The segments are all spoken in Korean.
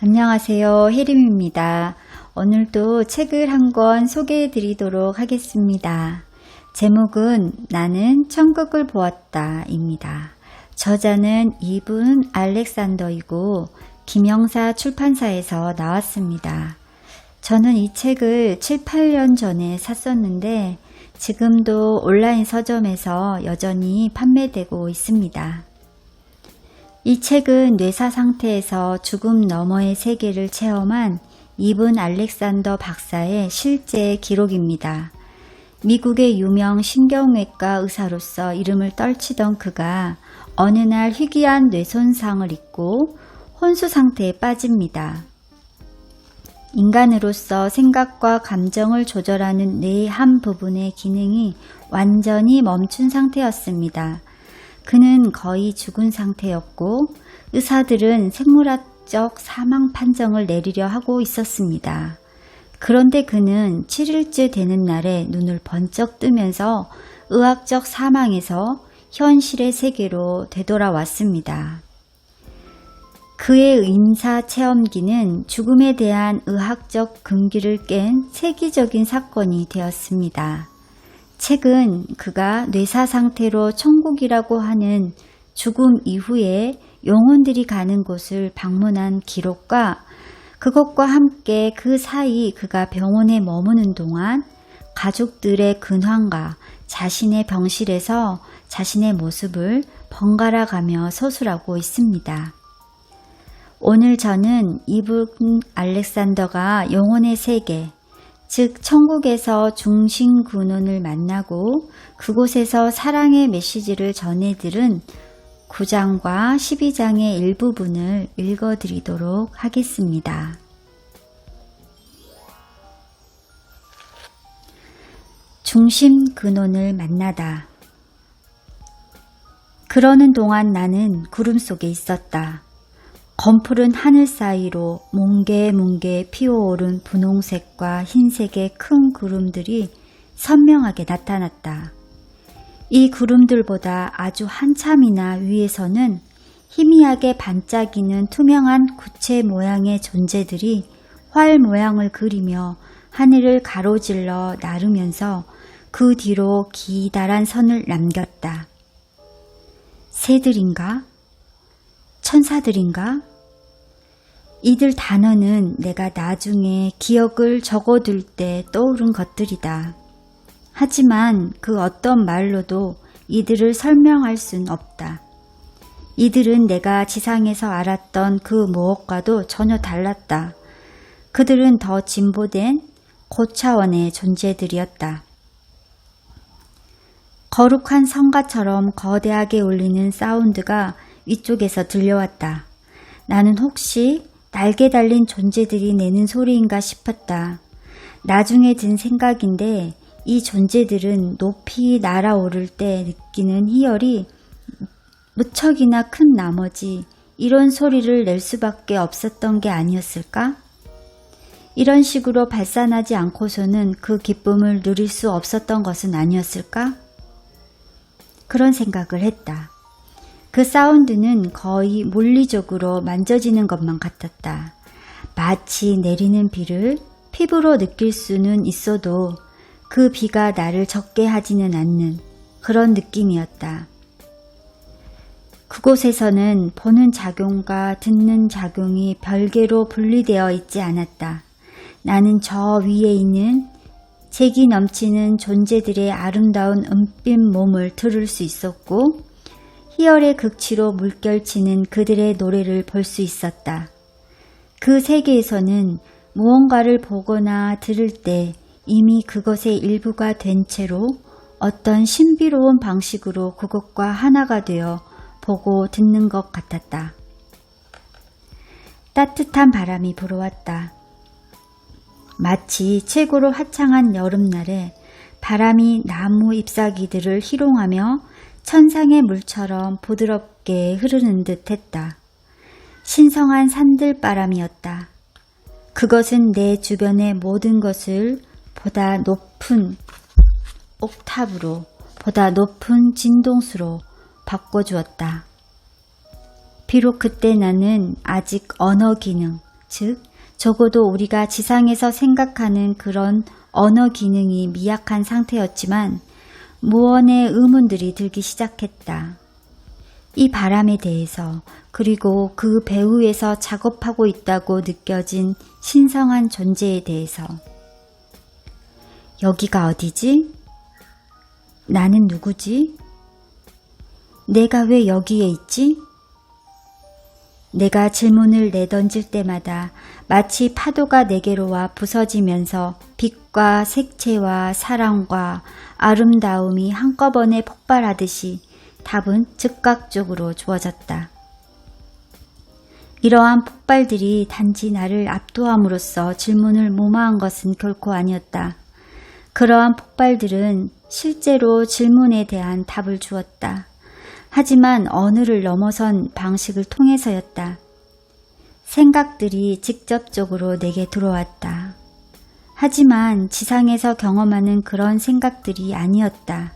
안녕하세요. 혜림입니다. 오늘도 책을 한 권 소개해 드리도록 하겠습니다. 제목은 나는 천국을 보았다 입니다. 저자는 이분 알렉산더이고 김영사 출판사에서 나왔습니다. 저는 이 책을 7, 8년 전에 샀었는데 지금도 온라인 서점에서 여전히 판매되고 있습니다. 이 책은 뇌사 상태에서 죽음 너머의 세계를 체험한 이분 알렉산더 박사의 실제 기록입니다. 미국의 유명 신경외과 의사로서 이름을 떨치던 그가 어느 날 희귀한 뇌손상을 입고 혼수 상태에 빠집니다. 인간으로서 생각과 감정을 조절하는 뇌의 한 부분의 기능이 완전히 멈춘 상태였습니다. 그는 거의 죽은 상태였고 의사들은 생물학적 사망 판정을 내리려 하고 있었습니다. 그런데 그는 7일째 되는 날에 눈을 번쩍 뜨면서 의학적 사망에서 현실의 세계로 되돌아왔습니다. 그의 임사체험기는 죽음에 대한 의학적 금기를 깬 세기적인 사건이 되었습니다. 책은 그가 뇌사 상태로 천국이라고 하는 죽음 이후에 영혼들이 가는 곳을 방문한 기록과 그것과 함께 그 사이 그가 병원에 머무는 동안 가족들의 근황과 자신의 병실에서 자신의 모습을 번갈아 가며 서술하고 있습니다. 오늘 저는 이분 알렉산더가 영혼의 세계, 즉 천국에서 중심근원을 만나고 그곳에서 사랑의 메시지를 전해들은 9장과 12장의 일부분을 읽어드리도록 하겠습니다. 중심근원을 만나다. 그러는 동안 나는 구름 속에 있었다. 검푸른 하늘 사이로 뭉게뭉게 피어오른 분홍색과 흰색의 큰 구름들이 선명하게 나타났다. 이 구름들보다 아주 한참이나 위에서는 희미하게 반짝이는 투명한 구체 모양의 존재들이 활 모양을 그리며 하늘을 가로질러 나르면서 그 뒤로 기다란 선을 남겼다. 새들인가? 천사들인가? 이들 단어는 내가 나중에 기억을 적어둘 때 떠오른 것들이다. 하지만 그 어떤 말로도 이들을 설명할 순 없다. 이들은 내가 지상에서 알았던 그 무엇과도 전혀 달랐다. 그들은 더 진보된 고차원의 존재들이었다. 거룩한 성가처럼 거대하게 울리는 사운드가 위쪽에서 들려왔다. 나는 혹시 날개 달린 존재들이 내는 소리인가 싶었다. 나중에 든 생각인데 이 존재들은 높이 날아오를 때 느끼는 희열이 무척이나 큰 나머지 이런 소리를 낼 수밖에 없었던 게 아니었을까? 이런 식으로 발산하지 않고서는 그 기쁨을 누릴 수 없었던 것은 아니었을까? 그런 생각을 했다. 그 사운드는 거의 물리적으로 만져지는 것만 같았다. 마치 내리는 비를 피부로 느낄 수는 있어도 그 비가 나를 젖게 하지는 않는 그런 느낌이었다. 그곳에서는 보는 작용과 듣는 작용이 별개로 분리되어 있지 않았다. 나는 저 위에 있는 재기 넘치는 존재들의 아름다운 은빛 몸을 들을 수 있었고 희열의 극치로 물결치는 그들의 노래를 볼 수 있었다. 그 세계에서는 무언가를 보거나 들을 때 이미 그것의 일부가 된 채로 어떤 신비로운 방식으로 그것과 하나가 되어 보고 듣는 것 같았다. 따뜻한 바람이 불어왔다. 마치 최고로 화창한 여름날에 바람이 나무 잎사귀들을 희롱하며 천상의 물처럼 부드럽게 흐르는 듯 했다. 신성한 산들바람이었다. 그것은 내 주변의 모든 것을 보다 높은 옥탑으로, 보다 높은 진동수로 바꿔주었다. 비록 그때 나는 아직 언어 기능, 즉, 적어도 우리가 지상에서 생각하는 그런 언어 기능이 미약한 상태였지만 무언의 의문들이 들기 시작했다. 이 바람에 대해서, 그리고 그 배후에서 작업하고 있다고 느껴진 신성한 존재에 대해서. 여기가 어디지? 나는 누구지? 내가 왜 여기에 있지? 내가 질문을 내던질 때마다 마치 파도가 내게로 와 부서지면서 빛과 색채와 사랑과 아름다움이 한꺼번에 폭발하듯이 답은 즉각적으로 주어졌다. 이러한 폭발들이 단지 나를 압도함으로써 질문을 무마한 것은 결코 아니었다. 그러한 폭발들은 실제로 질문에 대한 답을 주었다. 하지만 언어를 넘어선 방식을 통해서였다. 생각들이 직접적으로 내게 들어왔다. 하지만 지상에서 경험하는 그런 생각들이 아니었다.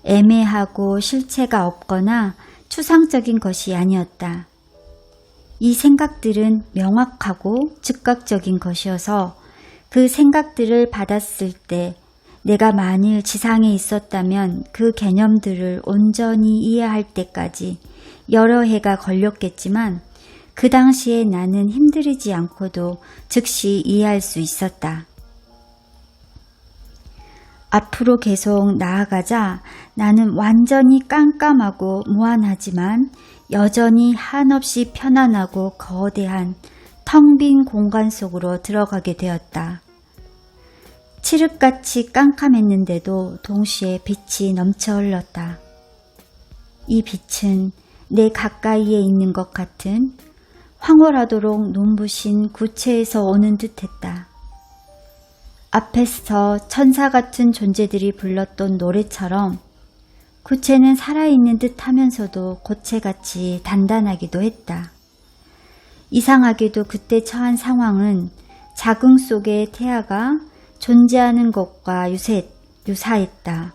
애매하고 실체가 없거나 추상적인 것이 아니었다. 이 생각들은 명확하고 즉각적인 것이어서 그 생각들을 받았을 때 내가 만일 지상에 있었다면 그 개념들을 온전히 이해할 때까지 여러 해가 걸렸겠지만 그 당시에 나는 힘들이지 않고도 즉시 이해할 수 있었다. 앞으로 계속 나아가자 나는 완전히 깜깜하고 무한하지만 여전히 한없이 편안하고 거대한 텅 빈 공간 속으로 들어가게 되었다. 칠흑같이 깜깜했는데도 동시에 빛이 넘쳐 흘렀다. 이 빛은 내 가까이에 있는 것 같은 황홀하도록 눈부신 구체에서 오는 듯했다. 앞에서 천사 같은 존재들이 불렀던 노래처럼 구체는 살아있는 듯 하면서도 고체같이 단단하기도 했다. 이상하게도 그때 처한 상황은 자궁 속의 태아가 존재하는 것과 유사했다.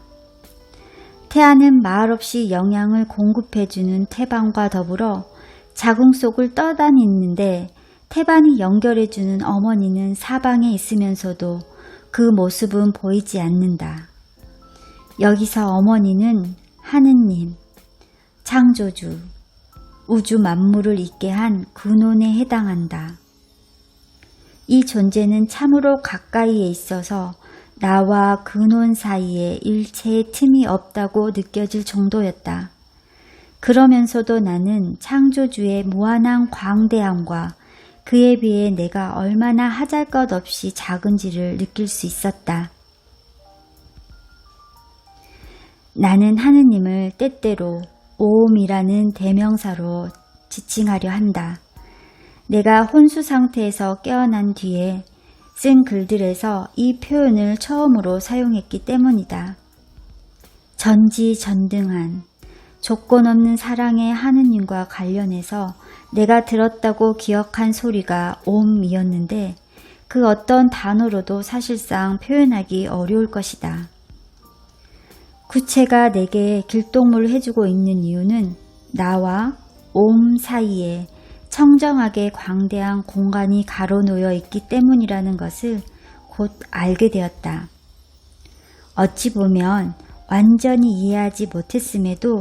태아는 말없이 영양을 공급해주는 태반과 더불어 자궁 속을 떠다니는데 태반이 연결해주는 어머니는 사방에 있으면서도 그 모습은 보이지 않는다. 여기서 어머니는 하느님, 창조주, 우주 만물을 있게 한 근원에 해당한다. 이 존재는 참으로 가까이에 있어서 나와 근원 사이에 일체의 틈이 없다고 느껴질 정도였다. 그러면서도 나는 창조주의 무한한 광대함과 그에 비해 내가 얼마나 하잘것없이 작은지를 느낄 수 있었다. 나는 하느님을 때때로 오음이라는 대명사로 지칭하려 한다. 내가 혼수 상태에서 깨어난 뒤에 쓴 글들에서 이 표현을 처음으로 사용했기 때문이다. 전지전등한 조건 없는 사랑의 하느님과 관련해서 내가 들었다고 기억한 소리가 옴이었는데 그 어떤 단어로도 사실상 표현하기 어려울 것이다. 구체가 내게 길동무를 해주고 있는 이유는 나와 옴 사이에 청정하게 광대한 공간이 가로놓여 있기 때문이라는 것을 곧 알게 되었다. 어찌 보면 완전히 이해하지 못했음에도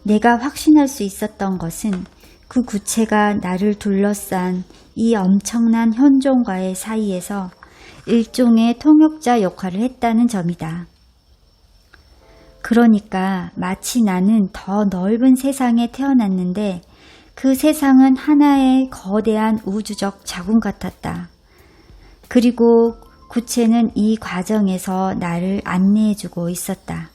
내가 확신할 수 있었던 것은 그 구체가 나를 둘러싼 이 엄청난 현존과의 사이에서 일종의 통역자 역할을 했다는 점이다. 그러니까 마치 나는 더 넓은 세상에 태어났는데 그 세상은 하나의 거대한 우주적 자궁 같았다. 그리고 구체는 이 과정에서 나를 안내해주고 있었다.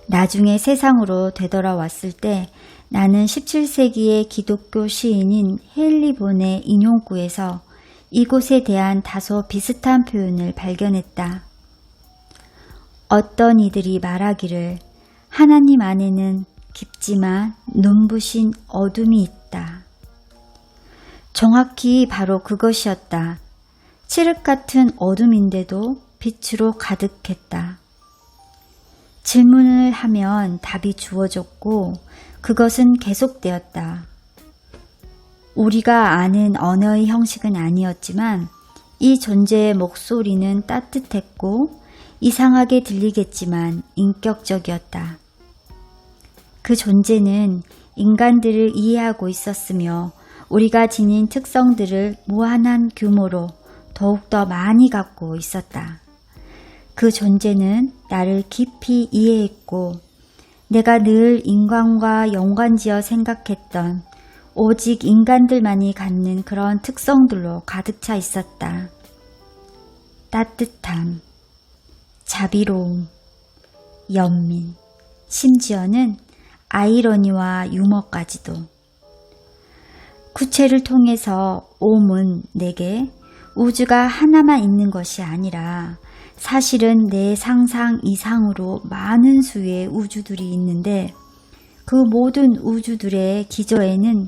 나중에 세상으로 되돌아왔을 때 나는 17세기의 기독교 시인인 헨리 본의 인용구에서 이곳에 대한 다소 비슷한 표현을 발견했다. 어떤 이들이 말하기를 하나님 안에는 깊지만 눈부신 어둠이 있다. 정확히 바로 그것이었다. 칠흑 같은 어둠인데도 빛으로 가득했다. 질문을 하면 답이 주어졌고 그것은 계속되었다. 우리가 아는 언어의 형식은 아니었지만 이 존재의 목소리는 따뜻했고 이상하게 들리겠지만 인격적이었다. 그 존재는 인간들을 이해하고 있었으며 우리가 지닌 특성들을 무한한 규모로 더욱더 많이 갖고 있었다. 그 존재는 나를 깊이 이해했고 내가 늘 인간과 연관지어 생각했던 오직 인간들만이 갖는 그런 특성들로 가득 차 있었다. 따뜻함, 자비로움, 연민, 심지어는 아이러니와 유머까지도. 구체를 통해서 옴은 내게 우주가 하나만 있는 것이 아니라 사실은 내 상상 이상으로 많은 수의 우주들이 있는데 그 모든 우주들의 기저에는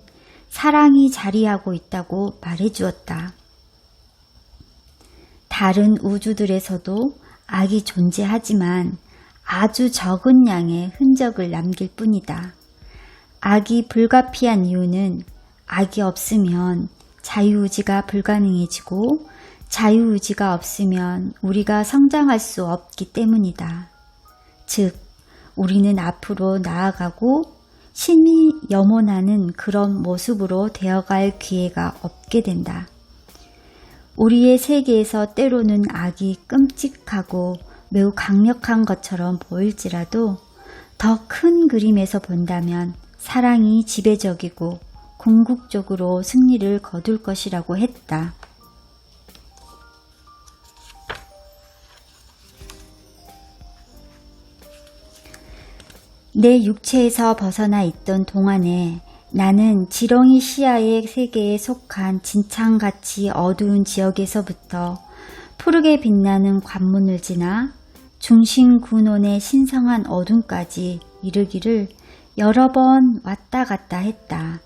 사랑이 자리하고 있다고 말해주었다. 다른 우주들에서도 악이 존재하지만 아주 적은 양의 흔적을 남길 뿐이다. 악이 불가피한 이유는 악이 없으면 자유의지가 불가능해지고 자유의지가 없으면 우리가 성장할 수 없기 때문이다. 즉, 우리는 앞으로 나아가고 신이 염원하는 그런 모습으로 되어갈 기회가 없게 된다. 우리의 세계에서 때로는 악이 끔찍하고 매우 강력한 것처럼 보일지라도 더 큰 그림에서 본다면 사랑이 지배적이고 궁극적으로 승리를 거둘 것이라고 했다. 내 육체에서 벗어나 있던 동안에 나는 지렁이 시야의 세계에 속한 진창같이 어두운 지역에서부터 푸르게 빛나는 관문을 지나 중심군원의 신성한 어둠까지 이르기를 여러 번 왔다 갔다 했다.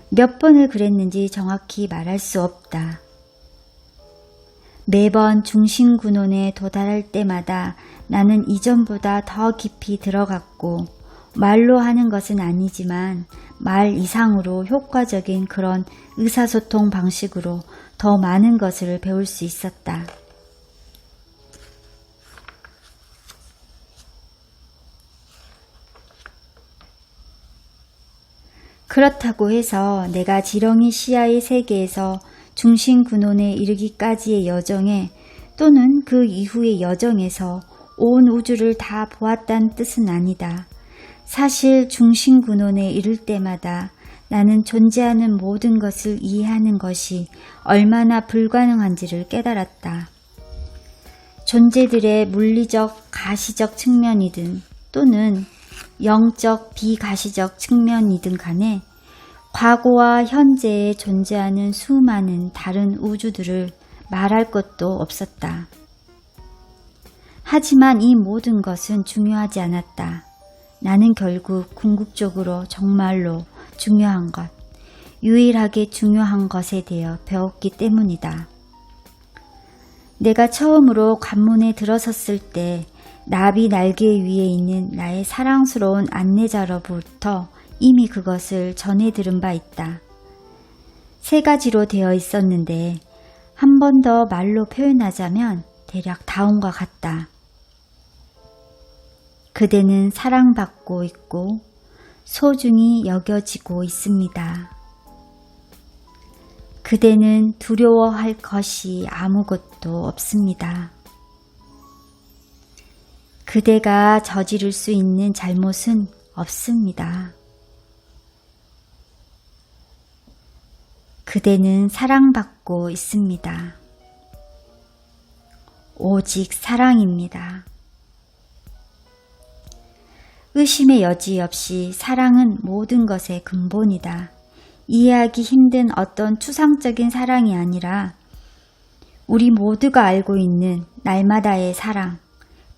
몇 번을 그랬는지 정확히 말할 수 없다. 매번 중심군원에 도달할 때마다 나는 이전보다 더 깊이 들어갔고 말로 하는 것은 아니지만 말 이상으로 효과적인 그런 의사소통 방식으로 더 많은 것을 배울 수 있었다. 그렇다고 해서 내가 지렁이 시야의 세계에서 중심군원에 이르기까지의 여정에 또는 그 이후의 여정에서 온 우주를 다 보았다는 뜻은 아니다. 사실 중심군원에 이를 때마다 나는 존재하는 모든 것을 이해하는 것이 얼마나 불가능한지를 깨달았다. 존재들의 물리적, 가시적 측면이든 또는 영적, 비가시적 측면이든 간에 과거와 현재에 존재하는 수많은 다른 우주들을 말할 것도 없었다. 하지만 이 모든 것은 중요하지 않았다. 나는 결국 궁극적으로 정말로 중요한 것, 유일하게 중요한 것에 대해 배웠기 때문이다. 내가 처음으로 관문에 들어섰을 때 나비 날개 위에 있는 나의 사랑스러운 안내자로부터 이미 그것을 전해 들은 바 있다. 3가지로 되어 있었는데 한 번 더 말로 표현하자면 대략 다음과 같다. 그대는 사랑받고 있고 소중히 여겨지고 있습니다. 그대는 두려워할 것이 아무것도 없습니다. 그대가 저지를 수 있는 잘못은 없습니다. 그대는 사랑받고 있습니다. 오직 사랑입니다. 의심의 여지 없이 사랑은 모든 것의 근본이다. 이해하기 힘든 어떤 추상적인 사랑이 아니라 우리 모두가 알고 있는 날마다의 사랑,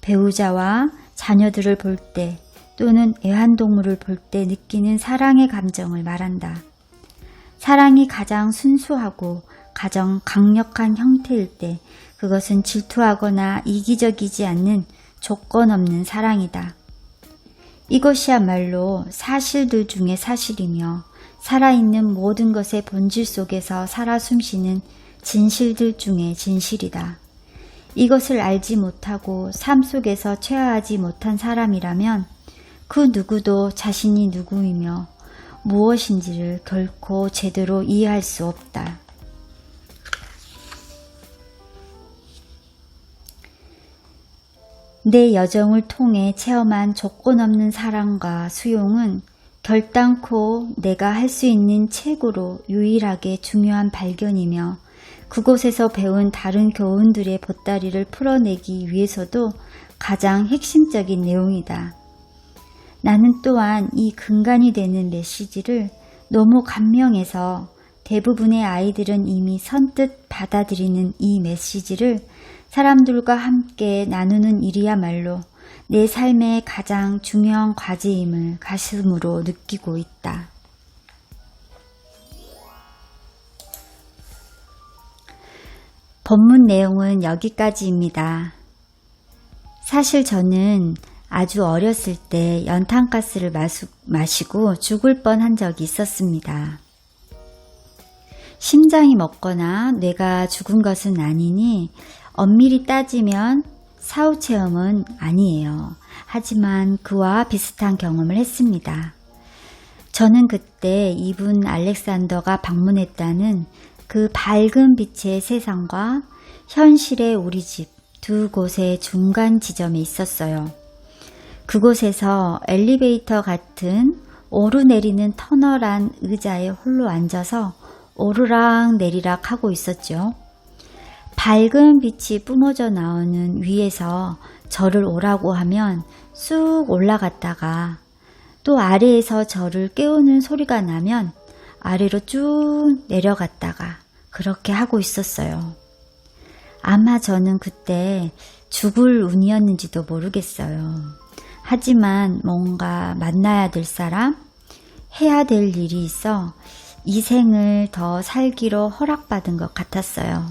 배우자와 자녀들을 볼 때 또는 애완동물을 볼 때 느끼는 사랑의 감정을 말한다. 사랑이 가장 순수하고 가장 강력한 형태일 때 그것은 질투하거나 이기적이지 않는 조건 없는 사랑이다. 이것이야말로 사실들 중에 사실이며 살아있는 모든 것의 본질 속에서 살아 숨쉬는 진실들 중에 진실이다. 이것을 알지 못하고 삶 속에서 체화하지 못한 사람이라면 그 누구도 자신이 누구이며 무엇인지를 결코 제대로 이해할 수 없다. 내 여정을 통해 체험한 조건 없는 사랑과 수용은 결단코 내가 할 수 있는 최고로 유일하게 중요한 발견이며 그곳에서 배운 다른 교훈들의 보따리를 풀어내기 위해서도 가장 핵심적인 내용이다. 나는 또한 이 근간이 되는 메시지를 너무 감명해서 대부분의 아이들은 이미 선뜻 받아들이는 이 메시지를 사람들과 함께 나누는 일이야말로 내 삶의 가장 중요한 과제임을 가슴으로 느끼고 있다. 본문 내용은 여기까지입니다. 사실 저는 아주 어렸을 때 연탄가스를 마시고 죽을 뻔한 적이 있었습니다. 심장이 멎거나 뇌가 죽은 것은 아니니 엄밀히 따지면 사후체험은 아니에요. 하지만 그와 비슷한 경험을 했습니다. 저는 그때 이분 알렉산더가 방문했다는 그 밝은 빛의 세상과 현실의 우리 집 두 곳의 중간 지점에 있었어요. 그곳에서 엘리베이터 같은 오르내리는 터널한 의자에 홀로 앉아서 오르락 내리락 하고 있었죠. 밝은 빛이 뿜어져 나오는 위에서 저를 오라고 하면 쑥 올라갔다가 또 아래에서 저를 깨우는 소리가 나면 아래로 쭉 내려갔다가 그렇게 하고 있었어요. 아마 저는 그때 죽을 운이었는지도 모르겠어요. 하지만 뭔가 만나야 될 사람, 해야 될 일이 있어 이 생을 더 살기로 허락받은 것 같았어요.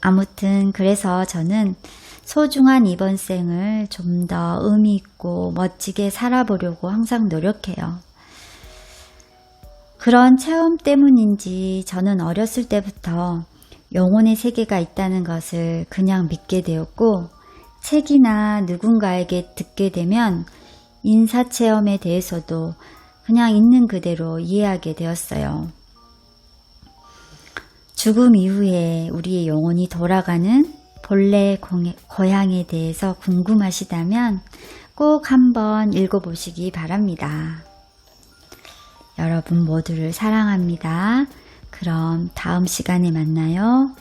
아무튼 그래서 저는 소중한 이번 생을 좀 더 의미 있고 멋지게 살아보려고 항상 노력해요. 그런 체험 때문인지 저는 어렸을 때부터 영혼의 세계가 있다는 것을 그냥 믿게 되었고 책이나 누군가에게 듣게 되면 인사체험에 대해서도 그냥 있는 그대로 이해하게 되었어요. 죽음 이후에 우리의 영혼이 돌아가는 본래 고향에 대해서 궁금하시다면 꼭 한번 읽어보시기 바랍니다. 여러분 모두를 사랑합니다. 그럼 다음 시간에 만나요.